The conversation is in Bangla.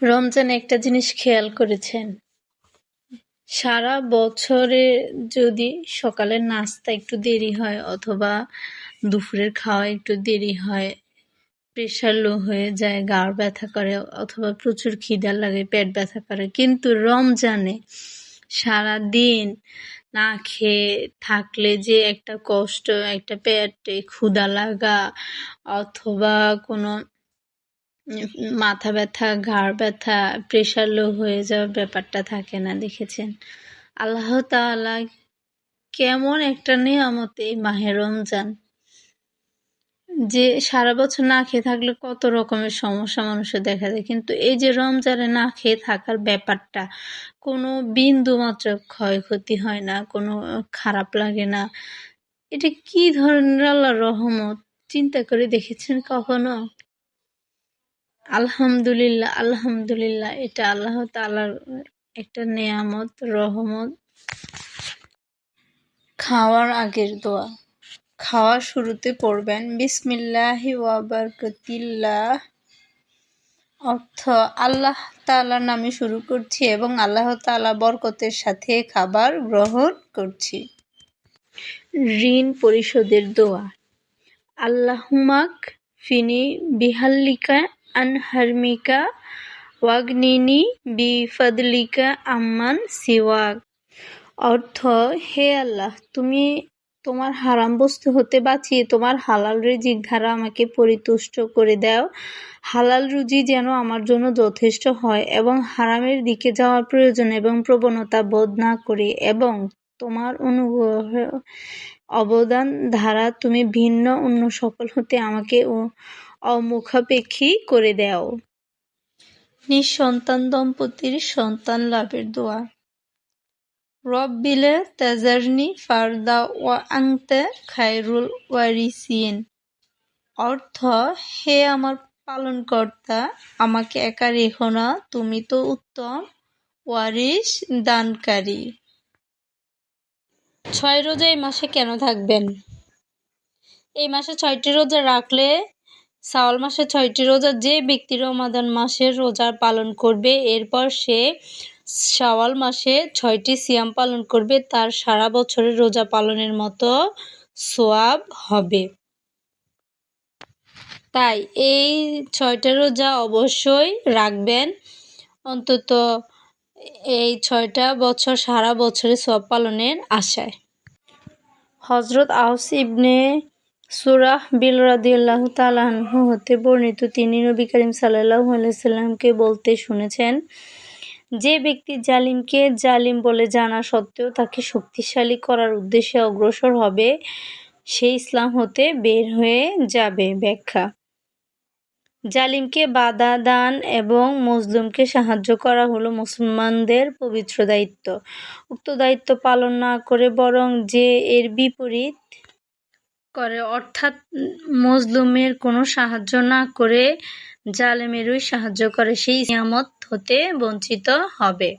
রমজানে একটা জিনিস খেয়াল করেছেন, সারা বছরে যদি সকালের নাস্তা একটু দেরি হয় অথবা দুপুরের খাওয়া একটু দেরি হয়, প্রেশার লো হয়ে যায়, ঘাড় ব্যথা করে অথবা প্রচুর খিদা লাগে, পেট ব্যথা করে, কিন্তু রমজানে সারাদিন না খেয়ে থাকলে যে একটা কষ্ট, একটা পেটে ক্ষুধা লাগা অথবা কোনো মাথা ব্যথা, ঘাড় ব্যথা, প্রেশার লো হয়ে যাওয়ার ব্যাপারটা থাকে না। দেখেছেন আল্লাহ তাআলা কেমন একটা নিয়ামত এই মাহে রমজান, যে সারা বছর না খেয়ে থাকলে কত রকমের সমস্যা মানুষের দেখা যায়, কিন্তু এই যে রমজানে না খেয়ে থাকার ব্যাপারটা, কোনো বিন্দু মাত্র ক্ষয়ক্ষতি হয় না, কোনো খারাপ লাগে না। এটা কি ধরনের আল্লাহর রহমত, চিন্তা করে দেখেছেন কখনো? আলহামদুলিল্লাহ, আলহামদুলিল্লাহ, এটা আল্লাহ তাআলার একটা নেয়ামত, রহমত। খাওয়ার আগের দোয়া। খাওয়ার শুরুতে পড়বেন বিসমিল্লাহি ওয়া বারাকাতিল্লাহ, অর্থ আল্লাহ তাআলার নামে শুরু করছি এবং আল্লাহ তাআলা বরকতের সাথে খাবার গ্রহণ করছি। ঋণ পরিশোধের দোয়া। আল্লাহুম্মাক ফিনি বিহাল্লিকা আন হারমিকা ওয়াগনিনি বিফাদলিকা আম্মান সিওয়াক। অর্থ, হে আল্লাহ, তুমি তোমার হারাম বস্তু হতে বাঁচিয়ে তোমার হালাল রিজিক দ্বারা আমাকে পরিতুষ্ট করে দাও। হালাল রুজি যেন আমার জন্য যথেষ্ট হয় এবং হারামের দিকে যাওয়ার প্রয়োজন এবং প্রবণতা বোধ না করি, এবং তোমার অনুগ্রহ অবদান দ্বারা তুমি ভিন্ন অন্য সকল হতে আমাকে অমুখাপেক্ষী করে দাও। নিঃসন্তান দম্পতির সন্তান লাভের দোয়া। রব্বি লা তাযারনি ফারদা ওয়া আনতা খায়রুল ওয়ারিসিন। অর্থ, হে আমার পালনকর্তা, আমাকে একা রেখো না, তুমি তো উত্তম ওয়ারিস দানকারী। 6 রোজা এই মাসে কেন থাকবেন? এই মাসে 6টি রোজা রাখলে শাওয়াল মাসে 6টি রোজা যে ব্যক্তি রমাদান মাসের রোজা পালন করবে, এরপর সে শাওয়াল মাসে 6টি সিয়াম পালন করবে, তার সারা বছরের রোজা পালনের মতো সওয়াব হবে। তাই এই 6টা রোজা অবশ্যই রাখবেন, অন্তত এই 6টা বছর সারা বছরে সওয়াব পালনের আশায়। হযরত আওস ইবনে সুরাহবিল রাদিয়াল্লাহু তাআলা আনহু হতে বর্ণিত, তিনি নবী করিম সাল্লাল্লাহু আলাইহি সাল্লামকে বলতে শুনেছেন, যে ব্যক্তি জালিমকে জালিম বলে জানা সত্ত্বেও তাকে শক্তিশালী করার উদ্দেশ্যে অগ্রসর হবে, সে ইসলাম হতে বের হয়ে যাবে। ব্যাখ্যা। জালিমকে বাধা দান এবং মজলুমকে সাহায্য করা হলো মুসলমানদের পবিত্র দায়িত্ব। উক্ত দায়িত্ব পালন না করে বরং যে এর বিপরীত করে, অর্থাৎ মজলুমের কোনো সাহায্য না করে জালেমেরই সাহায্য করে, সেই নিয়ামত হতে বঞ্চিত হবে।